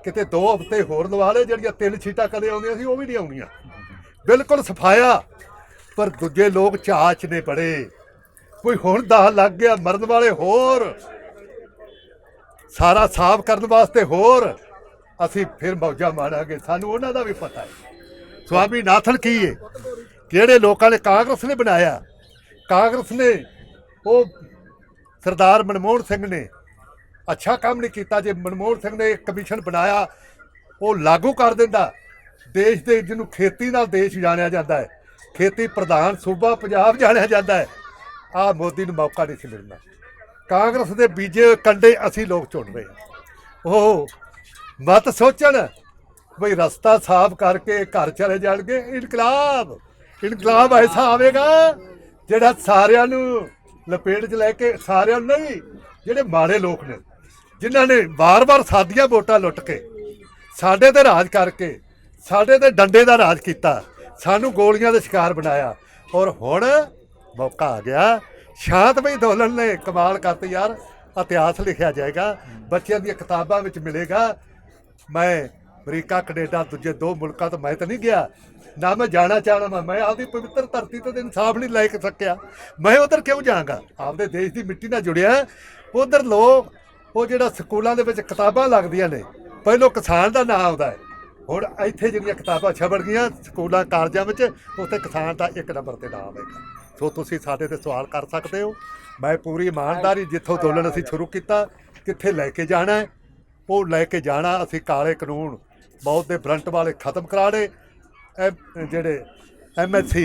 ਕਿਤੇ 2 ਹਫ਼ਤੇ ਹੋਰ ਲਵਾ ਲਏ। ਜਿਹੜੀਆਂ 3 ਸੀਟਾਂ ਕਦੇ ਆਉਂਦੀਆਂ ਸੀ ਉਹ ਵੀ ਨਹੀਂ ਆਉਣੀਆਂ, ਬਿਲਕੁਲ ਸਫਾਇਆ। ਪਰ ਦੂਜੇ ਲੋਕ ਚਾਚ ਨੇ ਬੜੇ, ਕੋਈ ਹੁਣ ਦਾ ਲੱਗ ਗਿਆ, ਮਰਨ ਵਾਲੇ ਹੋਰ, ਸਾਰਾ ਸਾਫ਼ ਕਰਨ ਵਾਸਤੇ ਹੋਰ। ਅਸੀਂ ਫਿਰ ਮੌਜਾਂ ਮਾਰਾਂਗੇ, ਸਾਨੂੰ ਉਹਨਾਂ ਦਾ ਵੀ ਪਤਾ ਹੈ ਸਵਾਮੀਨਾਥਨ ਕੀ ਹੈ, ਕਿਹੜੇ ਲੋਕਾਂ ਨੇ ਕਾਂਗਰਸ ਨੇ ਬਣਾਇਆ। ਕਾਂਗਰਸ ਨੇ, ਉਹ ਸਰਦਾਰ ਮਨਮੋਹਨ ਸਿੰਘ ਨੇ ਅੱਛਾ ਕੰਮ ਨਹੀਂ ਕੀਤਾ। ਜੇ ਮਨਮੋਹਨ ਸਿੰਘ ਨੇ ਇੱਕ ਕਮਿਸ਼ਨ ਬਣਾਇਆ, ਉਹ ਲਾਗੂ ਕਰ ਦਿੰਦਾ। ਦੇਸ਼ ਦੇ, ਜਿਹਨੂੰ ਖੇਤੀ ਨਾਲ ਦੇਸ਼ ਜਾਣਿਆ ਜਾਂਦਾ ਹੈ, ਖੇਤੀ ਪ੍ਰਧਾਨ ਸੂਬਾ ਪੰਜਾਬ ਜਾਣਿਆ ਜਾਂਦਾ ਹੈ, ਆਹ ਮੋਦੀ ਨੂੰ ਮੌਕਾ ਨਹੀਂ ਸੀ ਮਿਲਣਾ। ਕਾਂਗਰਸ ਦੇ ਬੀਜੇ ਕੰਡੇ ਅਸੀਂ ਲੋਕ ਚੁਣ ਰਹੇ ਹਾਂ। ਉਹ ਮਤ ਸੋਚਣ ਬਈ ਰਸਤਾ ਸਾਫ਼ ਕਰਕੇ ਘਰ ਚਲੇ ਜਾਣਗੇ। ਇਨਕਲਾਬ ਐਸਾ ਆਵੇਗਾ ਜਿਹੜਾ ਸਾਰਿਆਂ ਨੂੰ ਲਪੇਟ 'ਚ ਲੈ ਕੇ, ਸਾਰਿਆਂ ਨੂੰ ਨਹੀਂ, ਜਿਹੜੇ ਮਾੜੇ ਲੋਕ ਨੇ, ਜਿਨ੍ਹਾਂ ਨੇ ਵਾਰ-ਵਾਰ ਸਾਡੀਆਂ ਵੋਟਾਂ ਲੁੱਟ ਕੇ, ਸਾਡੇ ਤੇ ਰਾਜ ਕਰਕੇ, ਸਾਡੇ ਤੇ ਡੰਡੇ ਦਾ ਰਾਜ ਕੀਤਾ, ਸਾਨੂੰ ਗੋਲੀਆਂ ਦੇ ਸ਼ਿਕਾਰ ਬਣਾਇਆ। ਔਰ ਹੁਣ ਮੌਕਾ ਆ ਗਿਆ। ਸ਼ਾਂਤਮਈ ਅੰਦੋਲਨ ਨੇ ਕਮਾਲ ਕਰਤੀ ਯਾਰ, ਇਤਿਹਾਸ ਲਿਖਿਆ ਜਾਏਗਾ, ਬੱਚਿਆਂ ਦੀਆਂ ਕਿਤਾਬਾਂ ਵਿੱਚ ਮਿਲੇਗਾ। ਮੈਂ ਅਮਰੀਕਾ, ਕੈਨੇਡਾ, ਦੂਜੇ 2 ਮੁਲਕਾਂ ਤੋਂ ਮੈਂ ਤਾਂ ਨਹੀਂ ਗਿਆ, ਨਾ ਮੈਂ ਜਾਣਾ ਚਾਹਣਾ। ਮੈਂ ਆਪਦੀ ਪਵਿੱਤਰ ਧਰਤੀ ਤੋਂ ਇਨਸਾਫ ਨਹੀਂ ਲੈ ਸਕਿਆ, ਮੈਂ ਉੱਧਰ ਕਿਉਂ ਜਾਵਾਂਗਾ। ਆਪਦੇ ਦੇਸ਼ ਦੀ ਮਿੱਟੀ ਨਾਲ ਜੁੜਿਆ। ਉੱਧਰ ਲੋਕ, ਉਹ ਜਿਹੜਾ ਸਕੂਲਾਂ ਦੇ ਵਿੱਚ ਕਿਤਾਬਾਂ ਲੱਗਦੀਆਂ ਨੇ, ਪਹਿਲੋਂ ਕਿਸਾਨ ਦਾ ਨਾਂ ਆਉਂਦਾ ਹੈ, ਹੁਣ ਇੱਥੇ ਜਿਹੜੀਆਂ ਕਿਤਾਬਾਂ ਛਪੜ ਗਈਆਂ ਸਕੂਲਾਂ ਕਾਲਜਾਂ ਵਿੱਚ, ਉੱਥੇ ਕਿਸਾਨ ਦਾ 1 ਨੰਬਰ 'ਤੇ ਨਾਂ ਆਵੇਗਾ। ਸੋ ਤੁਸੀਂ ਸਾਡੇ 'ਤੇ ਸਵਾਲ ਕਰ ਸਕਦੇ ਹੋ। ਮੈਂ ਪੂਰੀ ਇਮਾਨਦਾਰੀ, ਜਿੱਥੋਂ ਅੰਦੋਲਨ ਅਸੀਂ ਸ਼ੁਰੂ ਕੀਤਾ, ਕਿੱਥੇ ਲੈ ਕੇ ਜਾਣਾ ਹੈ ਉਹ ਲੈ ਕੇ ਜਾਣਾ। ਅਸੀਂ ਕਾਲੇ ਕਾਨੂੰਨ ਬਹੁਤ ਦੇ ਬਰੰਟ ਵਾਲੇ ਖਤਮ ਕਰਾਣੇ। ਜਿਹੜੇ MSC,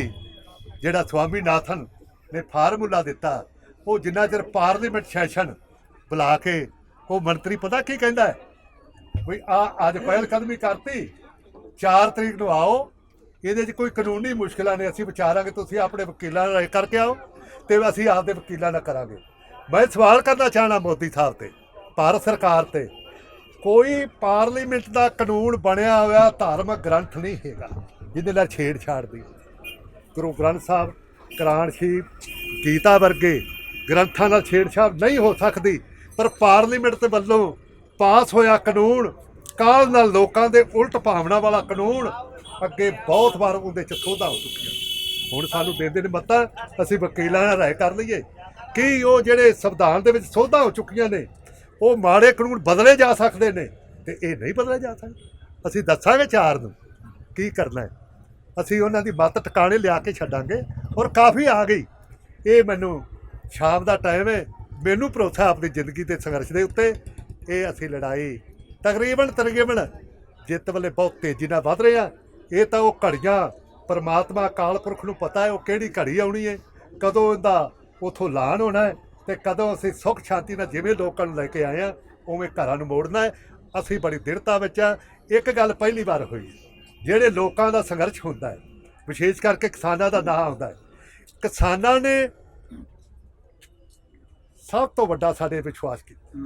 ਜਿਹੜਾ ਸਵਾਮੀਨਾਥਨ ਨੇ ਫਾਰਮੂਲਾ ਦਿੱਤਾ, ਉਹ ਜਿੰਨਾ ਚਿਰ ਪਾਰਲੀਮੈਂਟ ਸੈਸ਼ਨ ਬੁਲਾ ਕੇ, ਉਹ ਮੰਤਰੀ ਪਤਾ ਕੀ ਕਹਿੰਦਾ ਹੈ, ਵੀ ਅੱਜ ਪਹਿਲ ਕਦਮੀ ਕਰਤੀ, 4 ਤਰੀਕ ਨੂੰ ਆਓ, ਇਹਦੇ 'ਚ ਕੋਈ ਕਾਨੂੰਨੀ ਮੁਸ਼ਕਿਲਾਂ ਨੇ, ਅਸੀਂ ਵਿਚਾਰਾਂਗੇ, ਤੁਸੀਂ ਆਪਣੇ ਵਕੀਲਾਂ ਨਾਲ ਕਰਕੇ ਆਓ ਤੇ ਅਸੀਂ ਆਪਦੇ ਵਕੀਲਾਂ ਨਾਲ ਕਰਾਂਗੇ। ਮੈਂ ਸਵਾਲ ਕਰਨਾ ਚਾਹਣਾ ਮੋਦੀ ਸਾਹਿਬ ਤੇ, ਭਾਰਤ ਸਰਕਾਰ ਤੇ, ਕੋਈ ਪਾਰਲੀਮੈਂਟ ਦਾ ਕਾਨੂੰਨ ਬਣਿਆ ਹੋਇਆ ਧਾਰਮਿਕ ਗ੍ਰੰਥ ਨਹੀਂ ਹੈਗਾ ਜਿਹਦੇ ਨਾਲ ਛੇੜਛਾੜ ਦੀ। ਗੁਰੂ ਗ੍ਰੰਥ ਸਾਹਿਬ, ਕੁਰਾਨ ਸ਼ਰੀਫ, ਗੀਤਾ ਵਰਗੇ ਗ੍ਰੰਥਾਂ ਨਾਲ ਛੇੜਛਾੜ ਨਹੀਂ ਹੋ ਸਕਦੀ। ਪਰ ਪਾਰਲੀਮੈਂਟ ਦੇ ਵੱਲੋਂ ਪਾਸ ਹੋਇਆ ਕਾਨੂੰਨ, ਕਾਲ ਨਾਲ ਲੋਕਾਂ ਦੇ ਉਲਟ ਭਾਵਨਾ ਵਾਲਾ ਕਾਨੂੰਨ, ਅੱਗੇ ਬਹੁਤ ਵਾਰ ਉਹਦੇ 'ਚ ਸੋਧਾਂ ਹੋ ਚੁੱਕੀਆਂ। ਹੁਣ ਸਾਨੂੰ ਦਿੰਦੇ ਨੇ ਮਤਾਂ, ਅਸੀਂ ਵਕੀਲਾਂ ਨਾਲ ਰਾਏ ਕਰ ਲਈਏ ਕਿ ਉਹ ਜਿਹੜੇ ਸੰਵਿਧਾਨ ਦੇ ਵਿੱਚ ਸੋਧਾਂ ਹੋ ਚੁੱਕੀਆਂ ਨੇ, ਉਹ ਮਾੜੇ ਕਾਨੂੰਨ ਬਦਲੇ ਜਾ ਸਕਦੇ ਨੇ, ਤੇ ਇਹ ਨਹੀਂ ਬਦਲੇ ਜਾ ਸਕਦੇ। ਅਸੀਂ ਦੱਸਾਂਗੇ 4 ਨੂੰ ਕੀ ਕਰਨਾ ਹੈ। ਅਸੀਂ ਉਹਨਾਂ ਦੀ ਮੱਤ ਟਿਕਾਣੇ ਲਿਆ ਕੇ ਛੱਡਾਂਗੇ। ਔਰ ਕਾਫੀ ਆ ਗਈ। ਇਹ ਮੈਨੂੰ ਸ਼ਾਮ ਦਾ ਟਾਈਮ ਹੈ, ਮੈਨੂੰ ਭਰੋਸਾ ਆਪਣੀ ਜ਼ਿੰਦਗੀ ਦੇ ਸੰਘਰਸ਼ ਦੇ ਉੱਤੇ। ਇਹ ਅਸੀਂ ਲੜਾਈ ਤਕਰੀਬਨ ਜਿੱਤ ਵੱਲੇ ਬਹੁਤ ਤੇਜ਼ੀ ਨਾਲ ਵੱਧ ਰਹੇ ਹਾਂ। ਇਹ ਤਾਂ ਉਹ ਘੜੀਆਂ ਪਰਮਾਤਮਾ ਅਕਾਲ ਪੁਰਖ ਨੂੰ ਪਤਾ ਹੈ, ਉਹ ਕਿਹੜੀ ਘੜੀ ਆਉਣੀ ਹੈ, ਕਦੋਂ ਇਹਦਾ ਉੱਥੋਂ ਐਲਾਨ ਹੋਣਾ ਹੈ, ਤੇ ਕਦੋਂ ਅਸੀਂ ਸੁੱਖ ਸ਼ਾਂਤੀ ਨਾਲ ਜਿਵੇਂ ਲੋਕਾਂ ਨੂੰ ਲੈ ਕੇ ਆਏ ਹਾਂ ਉਵੇਂ ਘਰਾਂ ਨੂੰ ਮੋੜਨਾ ਹੈ। ਅਸੀਂ ਬੜੀ ਦ੍ਰਿੜਤਾ ਵਿੱਚ ਆ। ਇੱਕ ਗੱਲ ਪਹਿਲੀ ਵਾਰ ਹੋਈ, ਜਿਹੜੇ ਲੋਕਾਂ ਦਾ ਸੰਘਰਸ਼ ਹੁੰਦਾ ਹੈ, ਵਿਸ਼ੇਸ਼ ਕਰਕੇ ਕਿਸਾਨਾਂ ਦਾ ਨਾਂ ਆਉਂਦਾ ਹੈ, ਕਿਸਾਨਾਂ ਨੇ ਸਭ ਤੋਂ ਵੱਡਾ ਸਾਡੇ ਵਿਸ਼ਵਾਸ ਕੀਤਾ।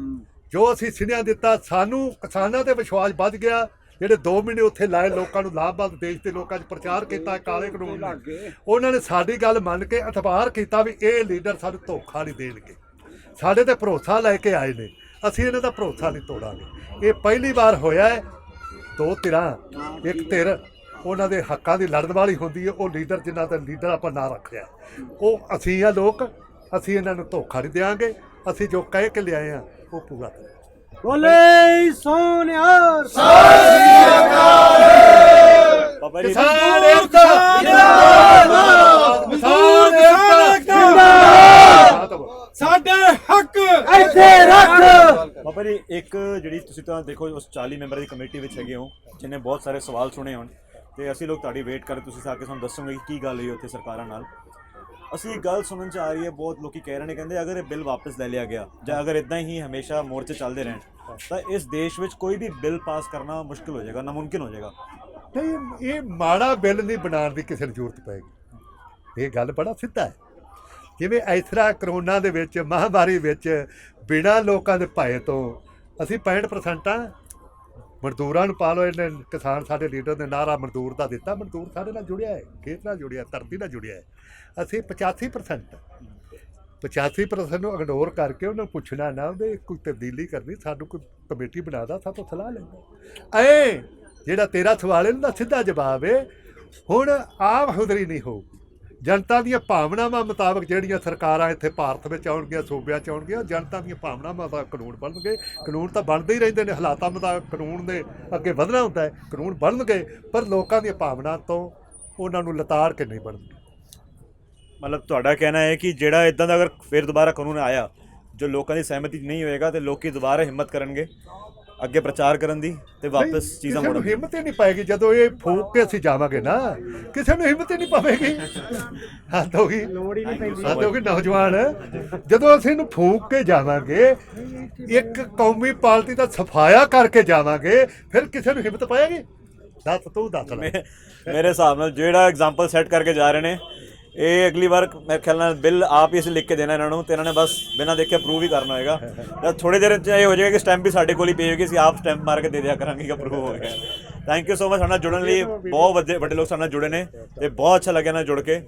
ਜੋ ਅਸੀਂ ਸਿਨੇਹਾ ਦਿੱਤਾ, ਸਾਨੂੰ ਕਿਸਾਨਾਂ 'ਤੇ ਵਿਸ਼ਵਾਸ ਵੱਧ ਗਿਆ। ਜਿਹੜੇ 2 ਮਹੀਨੇ ਉੱਥੇ ਲਾਏ, ਲੋਕਾਂ ਨੂੰ ਲਾਭਬੰਦ ਦੇਸ਼ ਦੇ ਲੋਕਾਂ 'ਚ ਪ੍ਰਚਾਰ ਕੀਤਾ ਕਾਲੇ ਕਾਨੂੰਨ ਦਾ, ਉਹਨਾਂ ਨੇ ਸਾਡੀ ਗੱਲ ਮੰਨ ਕੇ ਇਤਬਾਰ ਕੀਤਾ ਵੀ ਇਹ ਲੀਡਰ ਸਾਨੂੰ ਧੋਖਾ ਨਹੀਂ ਦੇਣਗੇ। ਸਾਡੇ 'ਤੇ ਭਰੋਸਾ ਲੈ ਕੇ ਆਏ ਨੇ। ਅਸੀਂ ਇਹਨਾਂ ਦਾ ਭਰੋਸਾ ਨਹੀਂ ਤੋੜਾਂਗੇ। ਇਹ ਪਹਿਲੀ ਵਾਰ ਹੋਇਆ ਹੈ, ਦੋ ਧਿਰਾਂ, ਇੱਕ ਧਿਰ ਉਹਨਾਂ ਦੇ ਹੱਕਾਂ ਦੀ ਲੜਨ ਵਾਲੀ ਹੁੰਦੀ ਹੈ, ਉਹ ਲੀਡਰ ਜਿਨ੍ਹਾਂ ਦਾ ਲੀਡਰ ਆਪਾਂ ਨਾਂ ਰੱਖਿਆ ਉਹ ਅਸੀਂ ਆ ਲੋਕ, ਅਸੀਂ ਇਹਨਾਂ ਨੂੰ ਧੋਖਾ ਨਹੀਂ ਦਿਆਂਗੇ। ਅਸੀਂ ਜੋ ਕਹਿ ਕੇ ਲਿਆਏ ਆ ਉਹ ਪੂਰਾ ਕਰਾਂਗੇ। ਬੋਲੇ ਸੋਨਿਹਾਰ ਬਾਬਾ ਜੀ ਕਿਸਾਨ ਏਕਤਾ ਜਿੰਦਾਬਾਦ, ਕਿਸਾਨ ਏਕਤਾ ਜਿੰਦਾਬਾਦ। ਸਾਡੇ ਹੱਕ ਇੱਥੇ ਰੱਖ। ਬਾਬਾ ਜੀ ਇੱਕ ਜਿਹੜੀ ਤੁਸੀਂ ਤਾਂ ਦੇਖੋ ਉਸ 40 ਮੈਂਬਰ ਦੀ ਕਮੇਟੀ ਵਿੱਚ ਹੈਗੇ ਹੋ ਜਿਹਨੇ ਬਹੁਤ ਸਾਰੇ ਸਵਾਲ ਸੁਣੇ ਹੋਣ, ਤੇ ਅਸੀਂ ਲੋਕ ਤੁਹਾਡੀ ਵੇਟ ਕਰ, ਤੁਸੀਂ ਆ ਕੇ ਸਾਨੂੰ ਦੱਸੋਗੇ ਕਿ ਕੀ ਗੱਲ ਹੋਈ ਉੱਥੇ ਸਰਕਾਰਾਂ ਨਾਲ। ਅਸੀਂ ਇੱਕ ਗੱਲ ਸੁਣਨ 'ਚ ਆ ਰਹੀ ਹੈ, ਬਹੁਤ ਲੋਕੀ ਕਹਿ ਰਹੇ ਨੇ, ਕਹਿੰਦੇ ਅਗਰ ਇਹ ਬਿੱਲ ਵਾਪਸ ਲੈ ਲਿਆ ਗਿਆ ਜਾਂ ਅਗਰ ਇੱਦਾਂ ਹੀ ਹਮੇਸ਼ਾ ਮੋਰਚੇ ਚੱਲਦੇ ਰਹਿਣ ਤਾਂ ਇਸ ਦੇਸ਼ ਵਿੱਚ ਕੋਈ ਵੀ ਬਿੱਲ ਪਾਸ ਕਰਨਾ ਮੁਸ਼ਕਿਲ ਹੋ ਜਾਏਗਾ, ਨਾਮੁਮਕਿਨ ਹੋ ਜਾਏਗਾ। ਨਹੀਂ, ਇਹ ਮਾੜਾ ਬਿੱਲ ਨਹੀਂ ਬਣਾਉਣ ਦੀ ਕਿਸੇ ਨੂੰ ਜ਼ਰੂਰਤ ਪਏਗੀ। ਇਹ ਗੱਲ ਬੜਾ ਸਿੱਧਾ ਹੈ। ਜਿਵੇਂ ਇਸ ਤਰ੍ਹਾਂ ਕਰੋਨਾ ਦੇ ਵਿੱਚ, ਮਹਾਂਮਾਰੀ ਵਿੱਚ ਬਿਨਾਂ ਲੋਕਾਂ ਦੇ ਭਏ ਤੋਂ ਅਸੀਂ 65% ਆ, ਮਜ਼ਦੂਰਾਂ ਨੂੰ ਪਾ ਲਓ। ਇਹਨੇ ਕਿਸਾਨ ਸਾਡੇ ਲੀਡਰ ਨੇ ਨਾਰਾ ਮਜ਼ਦੂਰ ਦਾ ਦਿੱਤਾ, ਮਜ਼ਦੂਰ ਸਾਡੇ ਨਾਲ ਜੁੜਿਆ ਹੈ, ਖੇਤ ਨਾਲ ਜੁੜਿਆ, ਧਰਤੀ ਨਾਲ ਜੁੜਿਆ ਹੈ। ਅਸੀਂ 85% 85% ਨੂੰ ਇਗਨੋਰ ਕਰਕੇ ਉਹਨਾਂ ਨੂੰ ਪੁੱਛਣਾ ਨਾ ਵੀ ਕੋਈ ਤਬਦੀਲੀ ਕਰਨੀ, ਸਾਨੂੰ ਕੋਈ ਕਮੇਟੀ ਬਣਾ ਦਾ, ਸਾਤੋਂ ਸਲਾਹ ਲੈਂਦਾ। ਜਿਹੜਾ ਤੇਰਾ ਸਵਾਲ ਹੈ ਇਹਦਾ ਸਿੱਧਾ ਜਵਾਬ ਹੈ, ਹੁਣ ਆਪ ਹੁਦਰੀ ਨਹੀਂ ਹੋਊਗੀ। ਜਨਤਾ ਦੀਆਂ ਭਾਵਨਾਵਾਂ ਮੁਤਾਬਕ ਜਿਹੜੀਆਂ ਸਰਕਾਰਾਂ ਇੱਥੇ ਭਾਰਤ ਵਿੱਚ ਆਉਣਗੀਆਂ, ਸੂਬਿਆਂ 'ਚ ਆਉਣਗੀਆਂ, ਜਨਤਾ ਦੀਆਂ ਭਾਵਨਾਵਾਂ ਦਾ ਕਾਨੂੰਨ ਬਣਨਗੇ। ਕਾਨੂੰਨ ਤਾਂ ਬਣਦੇ ਹੀ ਰਹਿੰਦੇ ਨੇ, ਹਾਲਾਤਾਂ ਮੁਤਾਬਕ ਕਾਨੂੰਨ ਦੇ ਅੱਗੇ ਵਧਣਾ ਹੁੰਦਾ ਹੈ, ਕਾਨੂੰਨ ਬਣਨਗੇ, ਪਰ ਲੋਕਾਂ ਦੀਆਂ ਭਾਵਨਾ ਤੋਂ ਉਹਨਾਂ ਨੂੰ ਲਤਾੜ ਕੇ ਨਹੀਂ ਬਣਨਗੇ। ਮਤਲਬ ਤੁਹਾਡਾ ਕਹਿਣਾ ਹੈ ਕਿ ਜਿਹੜਾ ਇਦਾਂ ਦਾ ਅਗਰ ਫਿਰ ਦੁਬਾਰਾ ਕਾਨੂੰਨ ਆਇਆ ਜੋ ਲੋਕਾਂ ਦੀ ਸਹਿਮਤੀ ਨਹੀਂ ਹੋਏਗਾ ਤੇ ਲੋਕੀ ਦੁਬਾਰਾ ਹਿੰਮਤ ਕਰਨਗੇ ਅੱਗੇ ਪ੍ਰਚਾਰ ਕਰਨ ਦੀ ਤੇ ਵਾਪਸ ਚੀਜ਼ਾਂ ਕਿਸੇ ਨੂੰ ਮੋੜਨ। ਹਿੰਮਤ ਹੀ ਨਹੀਂ ਪਾਏਗੀ ਜਦੋਂ ਇਹ ਫੂਕ ਕੇ ਅਸੀਂ ਜਾਵਾਂਗੇ ਨਾ, ਕਿਸੇ ਨੂੰ ਹਿੰਮਤ ਹੀ ਨਹੀਂ ਪਵੇਗੀ। ਹੱਦ ਹੋ ਗਈ, ਲੋੜ ਹੀ ਨਹੀਂ ਪੈਂਦੀ। ਹੱਦ ਹੋ ਗਈ ਨੌਜਵਾਨ। ਜਦੋਂ ਅਸੀਂ ਇਹਨੂੰ ਫੂਕ ਕੇ ਜਾਵਾਂਗੇ, ਇੱਕ ਕੌਮੀ ਪਾਰਟੀ ਦਾ ਸਫਾਇਆ ਕਰਕੇ ਜਾਵਾਂਗੇ, ਫਿਰ ਕਿਸੇ ਨੂੰ ਹਿੰਮਤ ਪਾਏਗੀ? ਦੱਸ ਤੂੰ ਦੱਸ ਲੈ। ਮੇਰੇ ਹਿਸਾਬ ਨਾਲ ਜਿਹੜਾ ਐਗਜ਼ਾਮਪਲ ਸੈੱਟ ਕਰਕੇ ਜਾ ਰਹੇ ਨੇ, ਇਹ ਅਗਲੀ ਵਾਰ ਮੇਰੇ ਖਿਆਲ ਨਾਲ ਬਿੱਲ ਆਪ ਹੀ ਅਸੀਂ ਲਿਖ ਕੇ ਦੇਣਾ ਇਹਨਾਂ ਨੂੰ, ਤੇ ਇਹਨਾਂ ਨੇ ਬਸ ਬਿਨਾਂ ਦੇਖੇ ਅਪਰੂਵ ਹੀ ਕਰਨਾ ਹੋਏਗਾ। ਤਾਂ ਥੋੜੀ ਦੇਰ 'ਚ ਇਹ ਹੋ ਜਾਏਗਾ ਕਿ ਸਟੈਂਪ ਵੀ ਸਾਡੇ ਕੋਲ ਹੀ ਪਈ ਹੋਏਗੀ, ਅਸੀਂ ਆਪ ਸਟੈਂਪ ਮਾਰ ਕੇ ਦੇ ਦਿਆ ਕਰਾਂਗੇ ਕਿ ਅਪਰੂਵ ਹੋ ਗਿਆ। ਥੈਂਕ ਯੂ ਸੋ ਮਚ ਸਾਡੇ ਨਾਲ ਜੁੜਨ ਲਈ। ਬਹੁਤ ਵੱਡੇ ਲੋਕ ਸਾਡੇ ਨਾਲ ਜੁੜੇ ਨੇ ਤੇ ਬਹੁਤ ਅੱਛਾ ਲੱਗਿਆ ਨਾਲ ਜੁੜ ਕੇ।